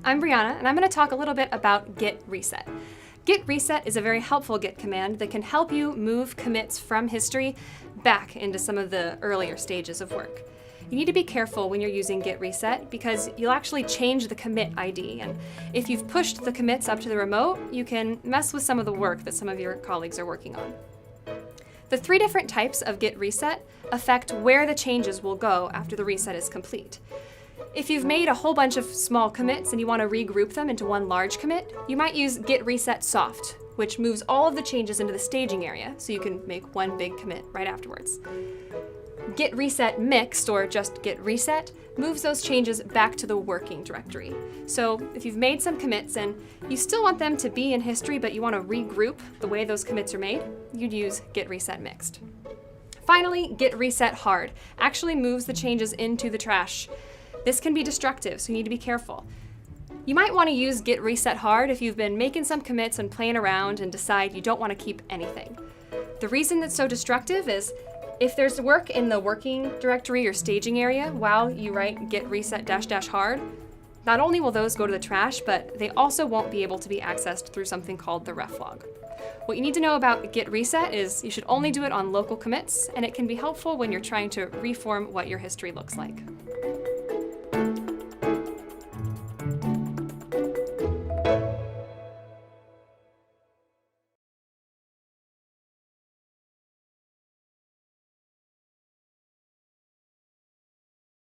I'm Brianna, and I'm going to talk a little bit about Git Reset. Git Reset is a very helpful Git command that can help you move commits from history back into some of the earlier stages of work. You need to be careful when you're using Git Reset because you'll actually change the commit ID, and if you've pushed the commits up to the remote, you can mess with some of the work that some of your colleagues are working on. The three different types of Git Reset affect where the changes will go after the reset is complete. If you've made a whole bunch of small commits and you want to regroup them into one large commit, you might use Git Reset Soft, which moves all of the changes into the staging area so you can make one big commit right afterwards. Git Reset Mixed, or just Git Reset, moves those changes back to the working directory. So if you've made some commits and you still want them to be in history but you want to regroup the way those commits are made, you'd use Git Reset Mixed. Finally, Git Reset Hard actually moves the changes into the trash. This can be destructive, so you need to be careful. You might want to use Git Reset Hard if you've been making some commits and playing around and decide you don't want to keep anything. The reason that's so destructive is if there's work in the working directory or staging area while you write Git Reset --hard, not only will those go to the trash, but they also won't be able to be accessed through something called the ref log. What you need to know about Git Reset is you should only do it on local commits, and it can be helpful when you're trying to reform what your history looks like.